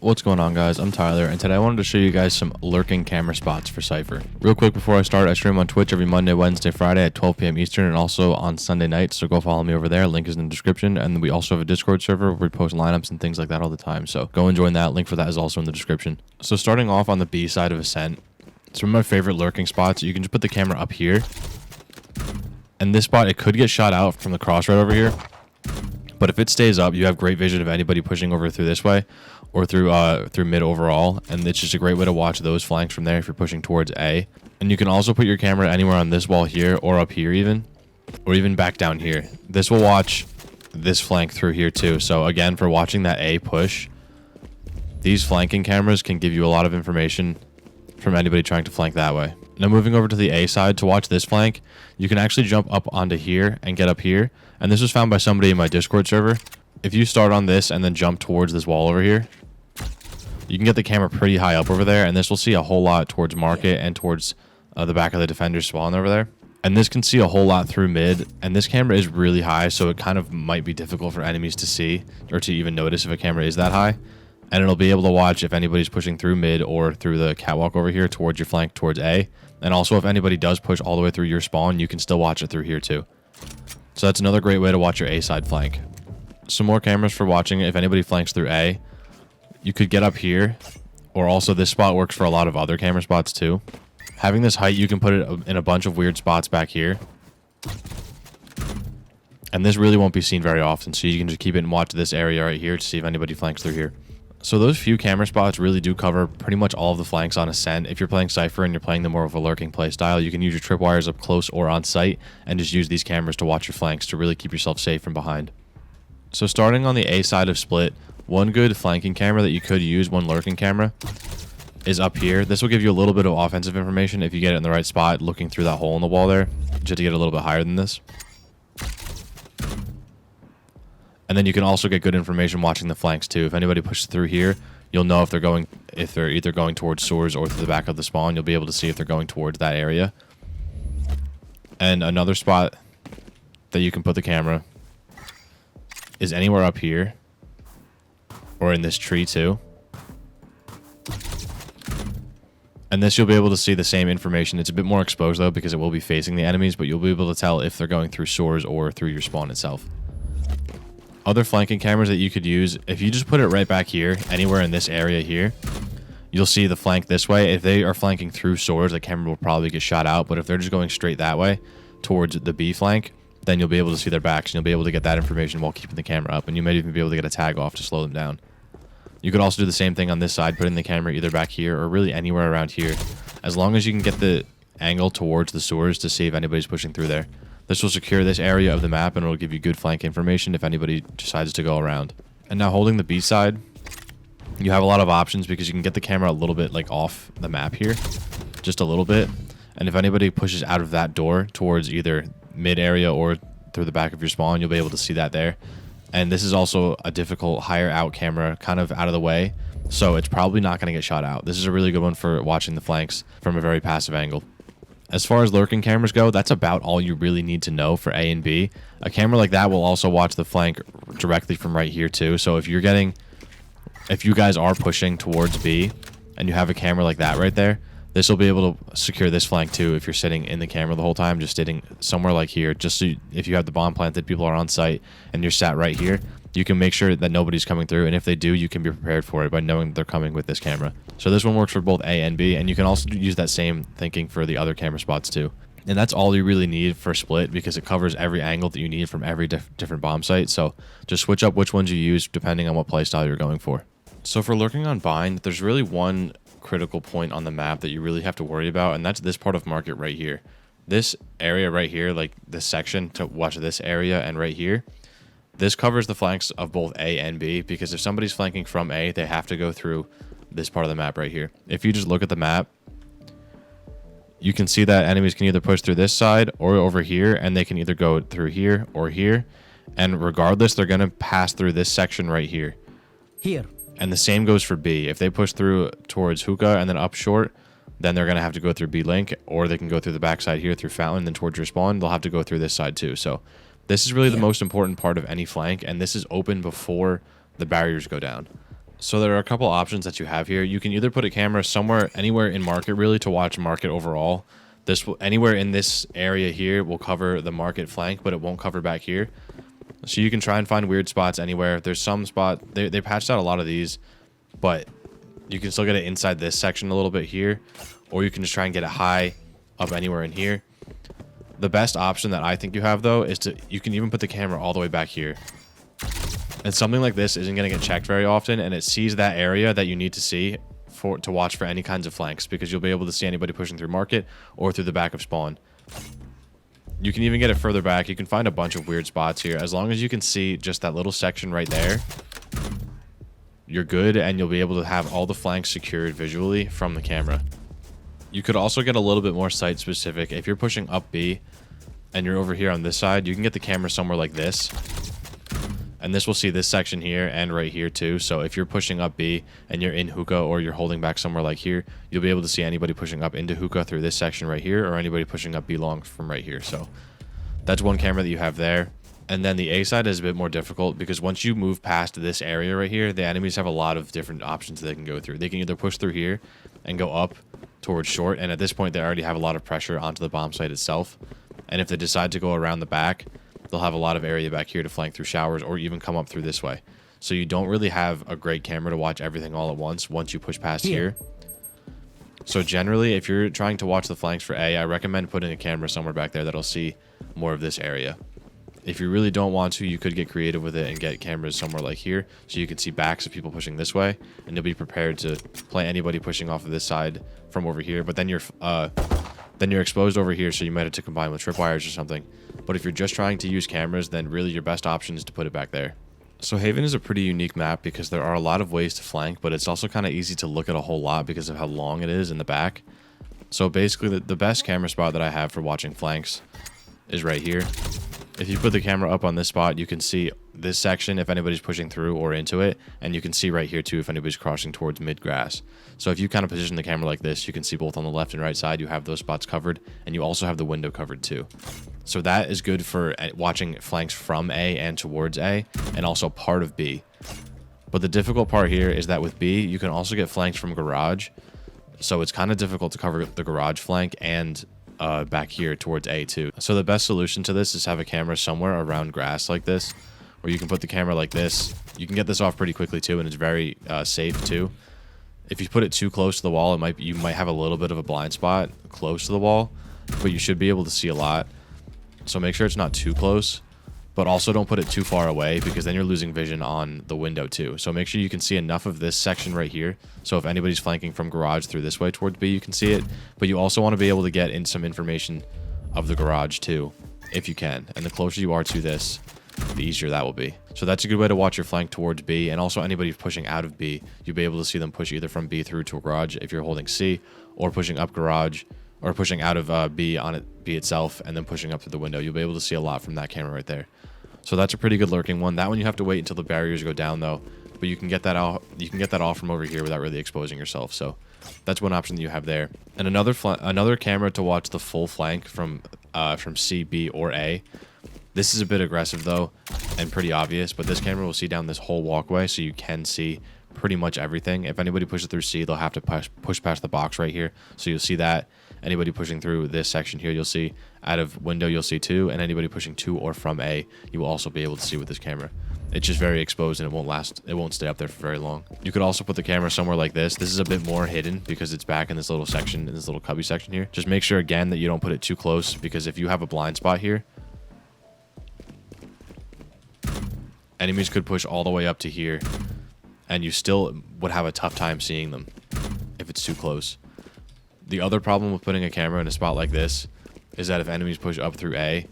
What's going on, guys? I'm Tyler, and today I wanted to show you guys some lurking camera spots for CYPHER. Real quick before I start, I stream on Twitch every Monday, Wednesday, Friday at 12 p.m. Eastern, and also on Sunday nights, so go follow me over there. Link is in the description, and we also have a Discord server where we post lineups and things like that all the time, so go and join that. Link for that is also in the description. So starting off on the B side of Ascent, some of my favorite lurking spots. You can just put the camera up here, and this spot, it could get shot out from the cross right over here, but if it stays up, you have great vision of anybody pushing over through this way or through mid overall, and it's just a great way to watch those flanks from there if you're pushing towards A. And you can also put your camera anywhere on this wall here or up here even, or even back down here. This will watch this flank through here too. So again, for watching that A push, these flanking cameras can give you a lot of information from anybody trying to flank that way. Now moving over to the A side, to watch this flank, you can actually jump up onto here and get up here. And this was found by somebody in my Discord server. If you start on this and then jump towards this wall over here, you can get the camera pretty high up over there, and this will see a whole lot towards market and towards the back of the defender's spawn over there. And this can see a whole lot through mid, and this camera is really high, so it kind of might be difficult for enemies to see or to even notice if a camera is that high. And it'll be able to watch if anybody's pushing through mid or through the catwalk over here towards your flank towards A. And also if anybody does push all the way through your spawn, you can still watch it through here too. So that's another great way to watch your A side flank. Some more cameras for watching if anybody flanks through A. You could get up here, or also this spot works for a lot of other camera spots too. Having this height, you can put it in a bunch of weird spots back here. And this really won't be seen very often, so you can just keep it and watch this area right here to see if anybody flanks through here. So those few camera spots really do cover pretty much all of the flanks on Ascent. If you're playing CYPHER and you're playing the more of a lurking play style, you can use your tripwires up close or on site and just use these cameras to watch your flanks to really keep yourself safe from behind. So starting on the A side of Split, one good flanking camera that you could use, one lurking camera, is up here. This will give you a little bit of offensive information if you get it in the right spot, looking through that hole in the wall there, just to get a little bit higher than this. And then you can also get good information watching the flanks too. If anybody pushes through here, you'll know if they're either going towards sewers or through the back of the spawn. You'll be able to see if they're going towards that area. And another spot that you can put the camera is anywhere up here or in this tree too. And this you'll be able to see the same information. It's a bit more exposed though because it will be facing the enemies, but you'll be able to tell if they're going through sewers or through your spawn itself. Other flanking cameras that you could use, if you just put it right back here, anywhere in this area here, you'll see the flank this way. If they are flanking through swords, the camera will probably get shot out, but if they're just going straight that way towards the B flank, then you'll be able to see their backs and you'll be able to get that information while keeping the camera up, and you might even be able to get a tag off to slow them down. You could also do the same thing on this side, putting the camera either back here or really anywhere around here, as long as you can get the angle towards the sewers to see if anybody's pushing through there. This will secure this area of the map and it'll give you good flank information if anybody decides to go around. And now holding the B side, you have a lot of options because you can get the camera a little bit like off the map here, just a little bit. And if anybody pushes out of that door towards either mid area or through the back of your spawn, you'll be able to see that there. And this is also a difficult higher out camera, kind of out of the way, so it's probably not going to get shot out. This is a really good one for watching the flanks from a very passive angle. As far as lurking cameras go, that's about all you really need to know for A and B. A camera like that will also watch the flank directly from right here too. So if you guys are pushing towards B and you have a camera like that right there, this will be able to secure this flank too if you're sitting in the camera the whole time, just sitting somewhere like here. Just so if you have the bomb planted, people are on site, and you're sat right here, you can make sure that nobody's coming through, and if they do, you can be prepared for it by knowing they're coming with this camera. So this one works for both A and B, and you can also use that same thinking for the other camera spots too. And that's all you really need for Split because it covers every angle that you need from every different bomb site. So just switch up which ones you use depending on what playstyle you're going for. So for lurking on Bind, there's really one critical point on the map that you really have to worry about, and that's this part of market right here. This area right here, like this section to watch this area and right here, this covers the flanks of both A and B because if somebody's flanking from A, they have to go through this part of the map right here. If you just look at the map, you can see that enemies can either push through this side or over here, and they can either go through here or here, and regardless, they're going to pass through this section right here. And the same goes for B. If they push through towards Hookah and then up short, then they're going to have to go through B Link, or they can go through the backside here through Fountain, then towards your spawn, they'll have to go through this side too. So this is really the most important part of any flank, and this is open before the barriers go down. So there are a couple options that you have here. You can either put a camera somewhere, anywhere in market really to watch market overall. This will, anywhere in this area here will cover the market flank, but it won't cover back here. So you can try and find weird spots anywhere. There's some spot, they patched out a lot of these, but you can still get it inside this section a little bit here, or you can just try and get it high up anywhere in here. The best option that I think you have though is you can even put the camera all the way back here. And something like this isn't going to get checked very often, and it sees that area that you need to see to watch for any kinds of flanks, because you'll be able to see anybody pushing through market or through the back of spawn. You can even get it further back. You can find a bunch of weird spots here. As long as you can see just that little section right there, you're good, and you'll be able to have all the flanks secured visually from the camera. You could also get a little bit more site specific. If you're pushing up B and you're over here on this side, you can get the camera somewhere like this. And this will see this section here and right here too. So if you're pushing up B and you're in hookah, or you're holding back somewhere like here, you'll be able to see anybody pushing up into hookah through this section right here, or anybody pushing up B long from right here. So that's one camera that you have there. And then the A side is a bit more difficult, because once you move past this area right here, the enemies have a lot of different options they can go through. They can either push through here and go up towards short, and at this point they already have a lot of pressure onto the bomb site itself. And if they decide to go around the back, they'll have a lot of area back here to flank through showers, or even come up through this way. So you don't really have a great camera to watch everything all at once you push past here. So generally, if you're trying to watch the flanks for A, I recommend putting a camera somewhere back there that'll see more of this area. If you really don't want to, you could get creative with it and get cameras somewhere like here, so you can see backs of people pushing this way, and you'll be prepared to play anybody pushing off of this side from over here. But then you're exposed over here, so you might have to combine with tripwires or something. But if you're just trying to use cameras, then really your best option is to put it back there. So Haven is a pretty unique map because there are a lot of ways to flank, but it's also kind of easy to look at a whole lot because of how long it is in the back. So basically the best camera spot that I have for watching flanks is right here. If you put the camera up on this spot, you can see this section if anybody's pushing through or into it, and you can see right here too if anybody's crossing towards mid grass. So if you kind of position the camera like this, you can see both on the left and right side, you have those spots covered, and you also have the window covered too. So that is good for watching flanks from A and towards A, and also part of B. But the difficult part here is that with B, you can also get flanked from garage. So it's kind of difficult to cover the garage flank and back here towards A too. So the best solution to this is have a camera somewhere around grass like this, where you can put the camera like this. You can get this off pretty quickly too, and it's very safe too. If you put it too close to the wall, you might have a little bit of a blind spot close to the wall, but you should be able to see a lot. So make sure it's not too close, but also don't put it too far away, because then you're losing vision on the window too. So make sure you can see enough of this section right here. So if anybody's flanking from garage through this way towards B, you can see it, but you also want to be able to get in some information of the garage too, if you can. And the closer you are to this, the easier that will be. So that's a good way to watch your flank towards B, and also anybody pushing out of B, you'll be able to see them push either from B through to a garage if you're holding C, or pushing up garage, or pushing out of B on B itself, and then pushing up to the window. You'll be able to see a lot from that camera right there. So that's a pretty good lurking one. That one you have to wait until the barriers go down though, but you can get that out. You can get that off from over here without really exposing yourself. So that's one option that you have there. And another camera to watch the full flank from C, B, or A. This is a bit aggressive though, and pretty obvious, but this camera will see down this whole walkway, so you can see pretty much everything. If anybody pushes through C, they'll have to push past the box right here, so you'll see that. Anybody pushing through this section here, you'll see. Out of window, you'll see too, and anybody pushing to or from A, you will also be able to see with this camera. It's just very exposed, and it won't stay up there for very long. You could also put the camera somewhere like this. This is a bit more hidden because it's back in this little section, in this little cubby section here. Just make sure again that you don't put it too close, because if you have a blind spot here, enemies could push all the way up to here, and you still would have a tough time seeing them if it's too close. The other problem with putting a camera in a spot like this is that if enemies push up through A,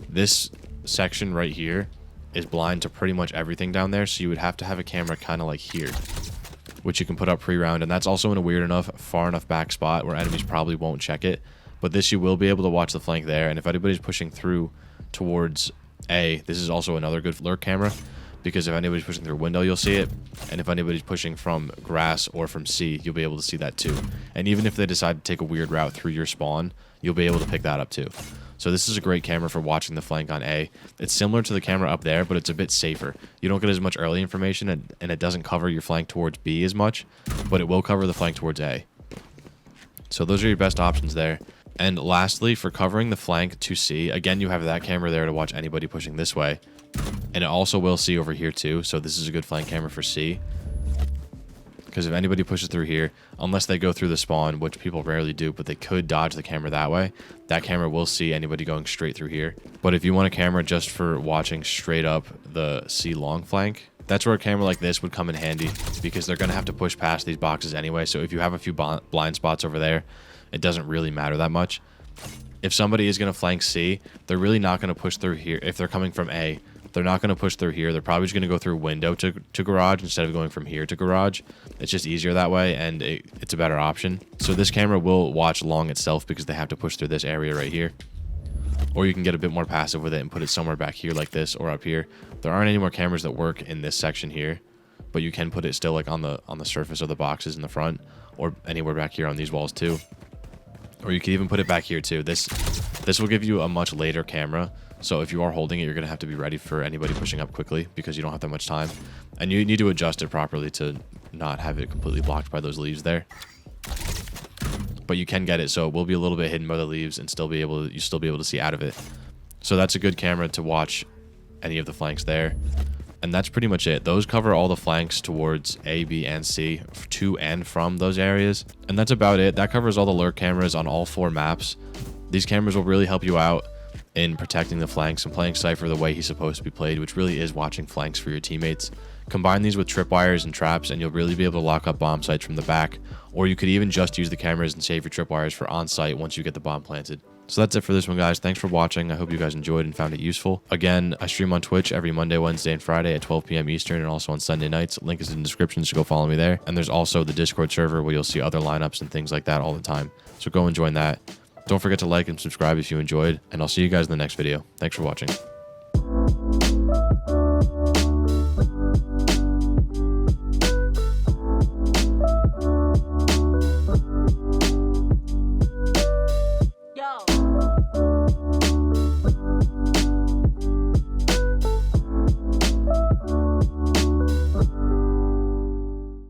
this section right here is blind to pretty much everything down there, so you would have to have a camera kind of like here, which you can put up pre-round, and that's also in a weird enough, far enough back spot where enemies probably won't check it, but this you will be able to watch the flank there. And if anybody's pushing through towards A, this is also another good lurk camera, because if anybody's pushing through a window, you'll see it, and if anybody's pushing from grass or from C, you'll be able to see that too. And even if they decide to take a weird route through your spawn, you'll be able to pick that up too. So this is a great camera for watching the flank on A. It's similar to the camera up there, but it's a bit safer. You don't get as much early information, and it doesn't cover your flank towards B as much, but it will cover the flank towards A. So those are your best options there. And lastly, for covering the flank to C, again, you have that camera there to watch anybody pushing this way. And it also will see over here too, so this is a good flank camera for C. Because if anybody pushes through here, unless they go through the spawn, which people rarely do, but they could dodge the camera that way, that camera will see anybody going straight through here. But if you want a camera just for watching straight up the C long flank, that's where a camera like this would come in handy, because they're going to have to push past these boxes anyway. So if you have a few blind spots over there, it doesn't really matter that much. If somebody is going to flank C, they're really not going to push through here. If they're coming from A, they're not going to push through here. They're probably just going to go through window to garage instead of going from here to garage. It's just easier that way, and it's a better option. So this camera will watch long itself because they have to push through this area right here. Or you can get a bit more passive with it and put it somewhere back here like this or up here. There aren't any more cameras that work in this section here, but you can put it still like on the surface of the boxes in the front, or anywhere back here on these walls too. Or you could even put it back here too. This will give you a much later camera. So if you are holding it, you're going to have to be ready for anybody pushing up quickly because you don't have that much time. And you need to adjust it properly to not have it completely blocked by those leaves there. But you can get it, so it will be a little bit hidden by the leaves and you'll still be able to see out of it. So that's a good camera to watch any of the flanks there. And that's pretty much it. Those cover all the flanks towards A, B, and C, to and from those areas. And that's about it. That covers all the lurk cameras on all 4 maps. These cameras will really help you out in protecting the flanks and playing Cypher the way he's supposed to be played, which really is watching flanks for your teammates. Combine these with tripwires and traps, and you'll really be able to lock up bomb sites from the back. Or you could even just use the cameras and save your tripwires for on-site once you get the bomb planted. So that's it for this one, guys. Thanks for watching. I hope you guys enjoyed and found it useful. Again, I stream on Twitch every Monday, Wednesday, and Friday at 12 p.m. Eastern, and also on Sunday nights. Link is in the description, so go follow me there. And there's also the Discord server where you'll see other lineups and things like that all the time. So go and join that. Don't forget to like and subscribe if you enjoyed, and I'll see you guys in the next video. Thanks for watching.